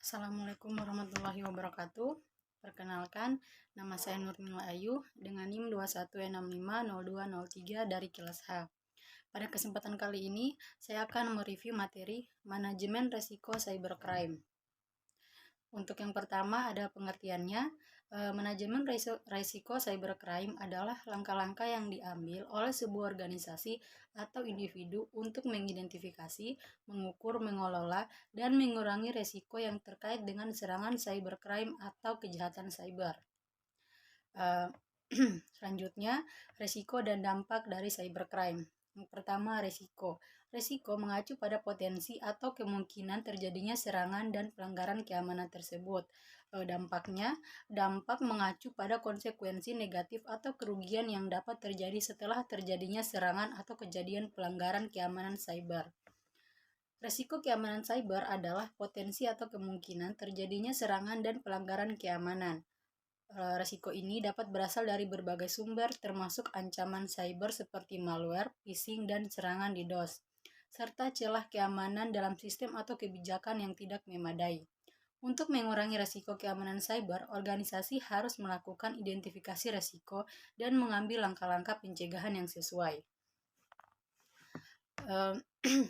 Assalamualaikum warahmatullahi wabarakatuh. Perkenalkan, nama saya Nurmila Ayu dengan NIM 21650203 dari Kilas H. Pada kesempatan kali ini, saya akan mereview materi Manajemen Resiko Cybercrime. Untuk yang pertama ada pengertiannya. Manajemen risiko cybercrime adalah langkah-langkah yang diambil oleh sebuah organisasi atau individu untuk mengidentifikasi, mengukur, mengelola, dan mengurangi risiko yang terkait dengan serangan cybercrime atau kejahatan cyber. Selanjutnya, risiko dan dampak dari cybercrime. Yang pertama, risiko. Risiko mengacu pada potensi atau kemungkinan terjadinya serangan dan pelanggaran keamanan tersebut. Dampaknya, dampak mengacu pada konsekuensi negatif atau kerugian yang dapat terjadi setelah terjadinya serangan atau kejadian pelanggaran keamanan cyber. Risiko keamanan cyber adalah potensi atau kemungkinan terjadinya serangan dan pelanggaran keamanan. Risiko ini dapat berasal dari berbagai sumber termasuk ancaman cyber seperti malware, phishing, dan serangan DDoS, serta celah keamanan dalam sistem atau kebijakan yang tidak memadai. Untuk mengurangi risiko keamanan cyber, organisasi harus melakukan identifikasi risiko dan mengambil langkah-langkah pencegahan yang sesuai.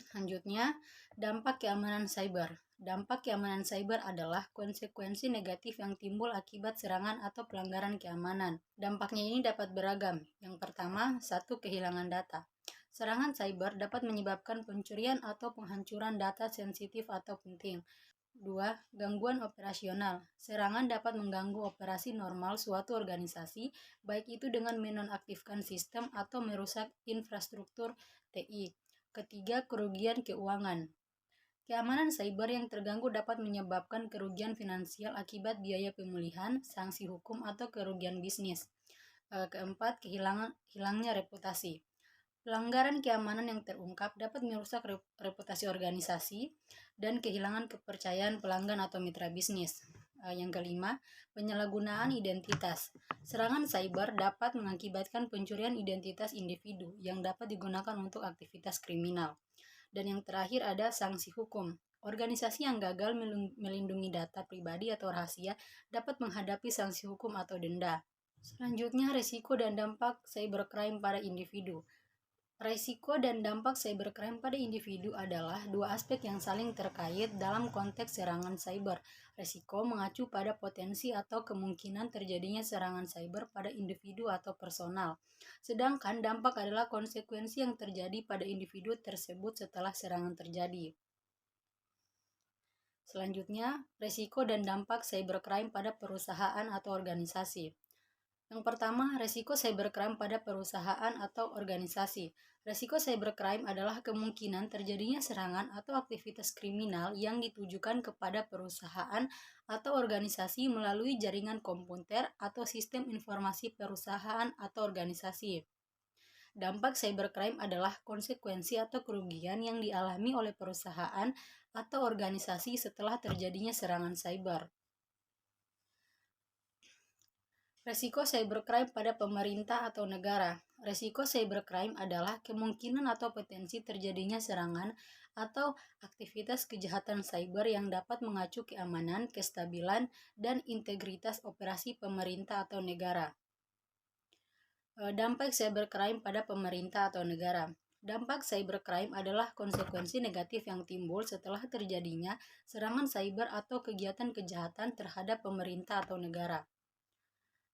Selanjutnya, dampak keamanan cyber. Dampak keamanan cyber adalah konsekuensi negatif yang timbul akibat serangan atau pelanggaran keamanan. Dampaknya ini dapat beragam. Yang pertama, kehilangan data. Serangan cyber dapat menyebabkan pencurian atau penghancuran data sensitif atau penting. 2. Gangguan operasional. Serangan dapat mengganggu operasi normal suatu organisasi, baik itu dengan menonaktifkan sistem atau merusak infrastruktur TI. Ketiga, kerugian keuangan. Keamanan cyber yang terganggu dapat menyebabkan kerugian finansial akibat biaya pemulihan, sanksi hukum, atau kerugian bisnis. Keempat, hilangnya reputasi. Pelanggaran keamanan yang terungkap dapat merusak reputasi organisasi dan kehilangan kepercayaan pelanggan atau mitra bisnis. Yang kelima, penyalahgunaan identitas. Serangan cyber dapat mengakibatkan pencurian identitas individu yang dapat digunakan untuk aktivitas kriminal. Dan yang terakhir ada sanksi hukum. Organisasi yang gagal melindungi data pribadi atau rahasia dapat menghadapi sanksi hukum atau denda. Selanjutnya, risiko dan dampak cybercrime pada individu. Risiko dan dampak cybercrime pada individu adalah dua aspek yang saling terkait dalam konteks serangan cyber. Risiko mengacu pada potensi atau kemungkinan terjadinya serangan cyber pada individu atau personal. Sedangkan dampak adalah konsekuensi yang terjadi pada individu tersebut setelah serangan terjadi. Selanjutnya, risiko dan dampak cybercrime pada perusahaan atau organisasi. Yang pertama, risiko cybercrime pada perusahaan atau organisasi. Risiko cybercrime adalah kemungkinan terjadinya serangan atau aktivitas kriminal yang ditujukan kepada perusahaan atau organisasi melalui jaringan komputer atau sistem informasi perusahaan atau organisasi. Dampak cybercrime adalah konsekuensi atau kerugian yang dialami oleh perusahaan atau organisasi setelah terjadinya serangan cyber. Risiko cybercrime pada pemerintah atau negara. Risiko cybercrime adalah kemungkinan atau potensi terjadinya serangan atau aktivitas kejahatan cyber yang dapat mengacu keamanan, kestabilan, dan integritas operasi pemerintah atau negara. Dampak cybercrime pada pemerintah atau negara. Dampak cybercrime adalah konsekuensi negatif yang timbul setelah terjadinya serangan cyber atau kegiatan kejahatan terhadap pemerintah atau negara.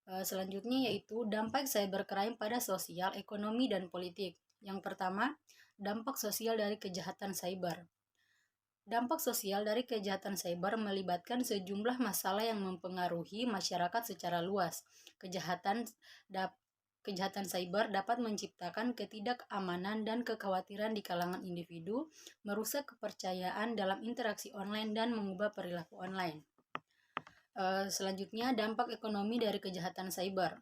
Selanjutnya yaitu dampak cybercrime pada sosial, ekonomi, dan politik. Yang pertama, dampak sosial dari kejahatan cyber. Dampak sosial dari kejahatan cyber melibatkan sejumlah masalah yang mempengaruhi masyarakat secara luas. Kejahatan cyber dapat menciptakan ketidakamanan dan kekhawatiran di kalangan individu, merusak kepercayaan dalam interaksi online, dan mengubah perilaku online. Selanjutnya, dampak ekonomi dari kejahatan cyber.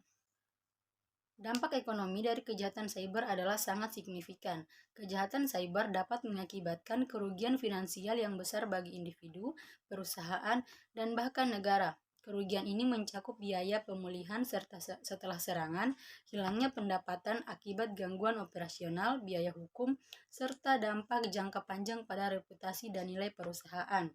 Dampak ekonomi dari kejahatan cyber adalah sangat signifikan. Kejahatan cyber dapat mengakibatkan kerugian finansial yang besar bagi individu, perusahaan, dan bahkan negara. Kerugian ini mencakup biaya pemulihan serta setelah serangan, hilangnya pendapatan akibat gangguan operasional, biaya hukum, serta dampak jangka panjang pada reputasi dan nilai perusahaan.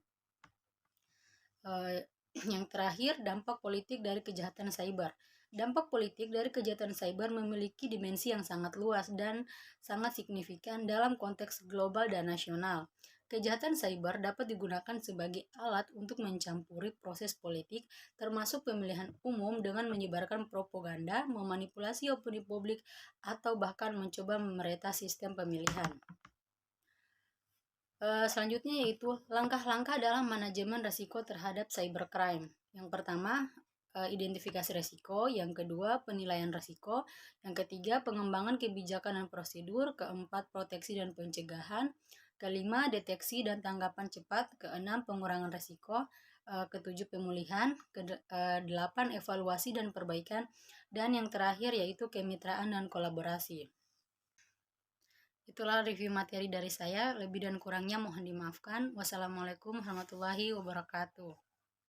Eh, yang terakhir, dampak politik dari kejahatan cyber. Dampak politik dari kejahatan cyber memiliki dimensi yang sangat luas dan sangat signifikan dalam konteks global dan nasional. Kejahatan cyber dapat digunakan sebagai alat untuk mencampuri proses politik, termasuk pemilihan umum dengan menyebarkan propaganda, memanipulasi opini publik, atau bahkan mencoba memerintah sistem pemilihan. Selanjutnya yaitu langkah-langkah dalam manajemen risiko terhadap cybercrime. Yang pertama, identifikasi risiko, yang kedua, penilaian risiko, yang ketiga, pengembangan kebijakan dan prosedur, keempat, proteksi dan pencegahan, kelima, deteksi dan tanggapan cepat, keenam, pengurangan risiko, ketujuh, pemulihan, kedelapan, evaluasi dan perbaikan, dan yang terakhir yaitu kemitraan dan kolaborasi. Itulah review materi dari saya, lebih dan kurangnya mohon dimaafkan. Wassalamualaikum warahmatullahi wabarakatuh.